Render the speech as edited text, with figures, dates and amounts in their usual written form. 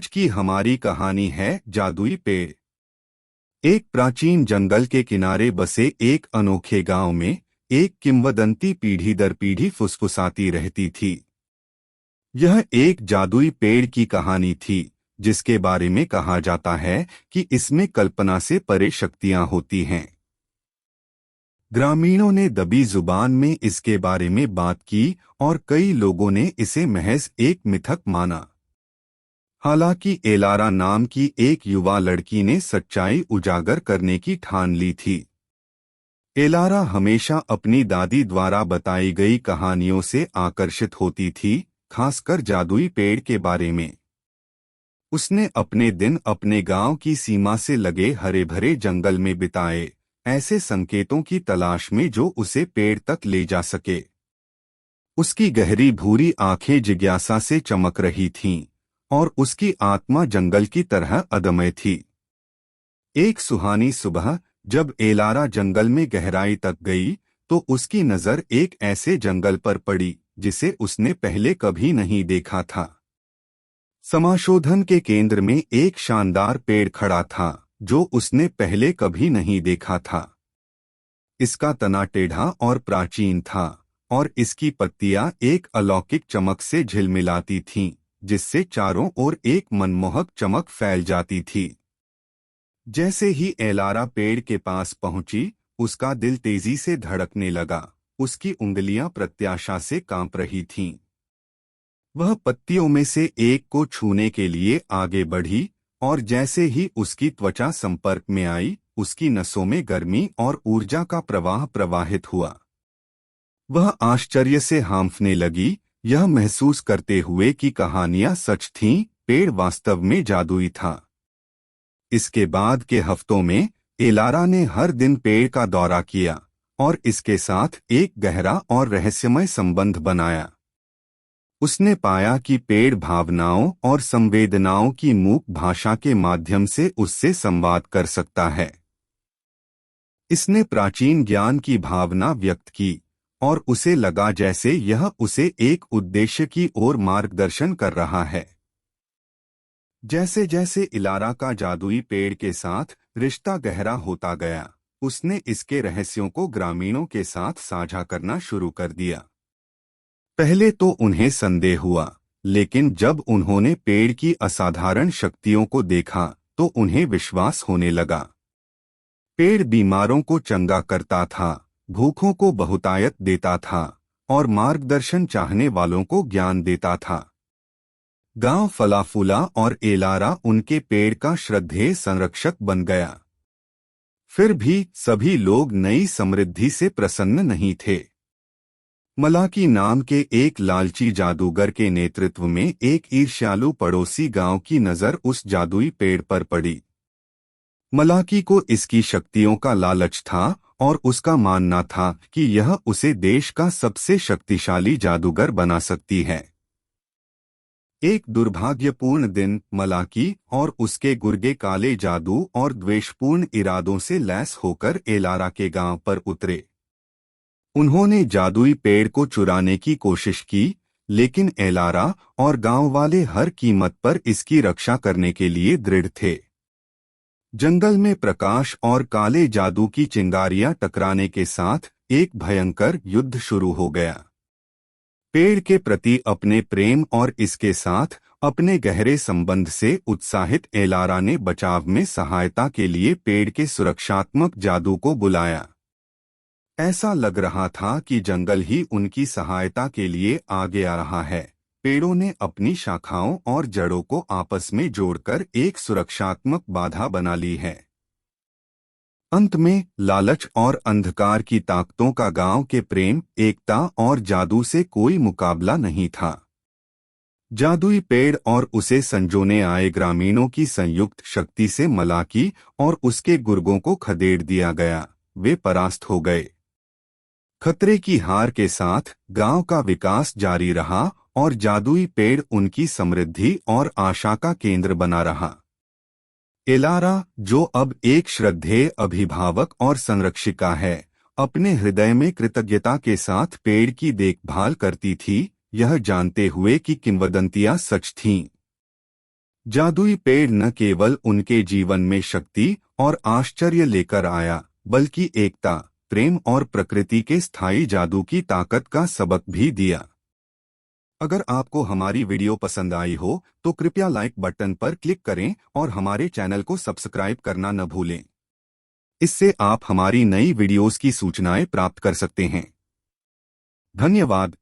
आज की हमारी कहानी है जादुई पेड़। एक प्राचीन जंगल के किनारे बसे एक अनोखे गांव में एक किंवदंती पीढ़ी दर पीढ़ी फुसफुसाती रहती थी। यह एक जादुई पेड़ की कहानी थी जिसके बारे में कहा जाता है कि इसमें कल्पना से परे शक्तियां होती हैं। ग्रामीणों ने दबी जुबान में इसके बारे में बात की और कई लोगों ने इसे महज एक मिथक माना। हालांकि एलारा नाम की एक युवा लड़की ने सच्चाई उजागर करने की ठान ली थी। एलारा हमेशा अपनी दादी द्वारा बताई गई कहानियों से आकर्षित होती थी, खासकर जादुई पेड़ के बारे में। उसने अपने दिन अपने गांव की सीमा से लगे हरे भरे जंगल में बिताए, ऐसे संकेतों की तलाश में जो उसे पेड़ तक ले जा सके। उसकी गहरी भूरी आंखें जिज्ञासा से चमक रही थीं और उसकी आत्मा जंगल की तरह अदम्य थी। एक सुहानी सुबह जब एलारा जंगल में गहराई तक गई तो उसकी नजर एक ऐसे जंगल पर पड़ी जिसे उसने पहले कभी नहीं देखा था। समाशोधन के केंद्र में एक शानदार पेड़ खड़ा था जो उसने पहले कभी नहीं देखा था। इसका तना टेढ़ा और प्राचीन था और इसकी पत्तियां एक अलौकिक चमक से झिलमिलाती थीं, जिससे चारों ओर एक मनमोहक चमक फैल जाती थी। जैसे ही एलारा पेड़ के पास पहुंची, उसका दिल तेजी से धड़कने लगा। उसकी उंगलियां प्रत्याशा से कांप रही थीं। वह पत्तियों में से एक को छूने के लिए आगे बढ़ी और जैसे ही उसकी त्वचा संपर्क में आई, उसकी नसों में गर्मी और ऊर्जा का प्रवाह प्रवाहित हुआ। वह आश्चर्य से हांफने लगी, यह महसूस करते हुए कि कहानियां सच थीं, पेड़ वास्तव में जादुई था। इसके बाद के हफ्तों में एलारा ने हर दिन पेड़ का दौरा किया और इसके साथ एक गहरा और रहस्यमय संबंध बनाया। उसने पाया कि पेड़ भावनाओं और संवेदनाओं की मूक भाषा के माध्यम से उससे संवाद कर सकता है। इसने प्राचीन ज्ञान की भावना व्यक्त की और उसे लगा जैसे यह उसे एक उद्देश्य की ओर मार्गदर्शन कर रहा है। जैसे जैसे इलारा का जादुई पेड़ के साथ रिश्ता गहरा होता गया, उसने इसके रहस्यों को ग्रामीणों के साथ साझा करना शुरू कर दिया। पहले तो उन्हें संदेह हुआ, लेकिन जब उन्होंने पेड़ की असाधारण शक्तियों को देखा तो उन्हें विश्वास होने लगा। पेड़ बीमारों को चंगा करता था, भूखों को बहुतायत देता था और मार्गदर्शन चाहने वालों को ज्ञान देता था। गांव फला फूला और एलारा उनके पेड़ का श्रद्धेय संरक्षक बन गया। फिर भी सभी लोग नई समृद्धि से प्रसन्न नहीं थे। मलाकी नाम के एक लालची जादूगर के नेतृत्व में एक ईर्ष्यालु पड़ोसी गांव की नजर उस जादुई पेड़ पर पड़ी। मलाकी को इसकी शक्तियों का लालच था और उसका मानना था कि यह उसे देश का सबसे शक्तिशाली जादूगर बना सकती है। एक दुर्भाग्यपूर्ण दिन मलाकी और उसके गुर्गे काले जादू और द्वेषपूर्ण इरादों से लैस होकर एलारा के गांव पर उतरे। उन्होंने जादुई पेड़ को चुराने की कोशिश की, लेकिन एलारा और गांव वाले हर कीमत पर इसकी रक्षा करने के लिए दृढ़ थे। जंगल में प्रकाश और काले जादू की चिंगारियां टकराने के साथ एक भयंकर युद्ध शुरू हो गया। पेड़ के प्रति अपने प्रेम और इसके साथ अपने गहरे संबंध से उत्साहित एलारा ने बचाव में सहायता के लिए पेड़ के सुरक्षात्मक जादू को बुलाया। ऐसा लग रहा था कि जंगल ही उनकी सहायता के लिए आगे आ रहा है। पेड़ों ने अपनी शाखाओं और जड़ों को आपस में जोड़कर एक सुरक्षात्मक बाधा बना ली है। अंत में लालच और अंधकार की ताकतों का गांव के प्रेम, एकता और जादू से कोई मुकाबला नहीं था। जादुई पेड़ और उसे संजोने आए ग्रामीणों की संयुक्त शक्ति से मलाकी और उसके गुर्गों को खदेड़ दिया गया। वे परास्त हो गए। खतरे की हार के साथ गांव का विकास जारी रहा और जादुई पेड़ उनकी समृद्धि और आशा का केंद्र बना रहा। एलारा, जो अब एक श्रद्धेय अभिभावक और संरक्षिका है, अपने हृदय में कृतज्ञता के साथ पेड़ की देखभाल करती थी, यह जानते हुए कि किंवदंतियां सच थीं। जादुई पेड़ न केवल उनके जीवन में शक्ति और आश्चर्य लेकर आया, बल्कि एकता, प्रेम और प्रकृति के स्थायी जादू की ताकत का सबक भी दिया। अगर आपको हमारी वीडियो पसंद आई हो तो कृपया लाइक बटन पर क्लिक करें और हमारे चैनल को सब्सक्राइब करना न भूलें। इससे आप हमारी नई वीडियोस की सूचनाएं प्राप्त कर सकते हैं। धन्यवाद।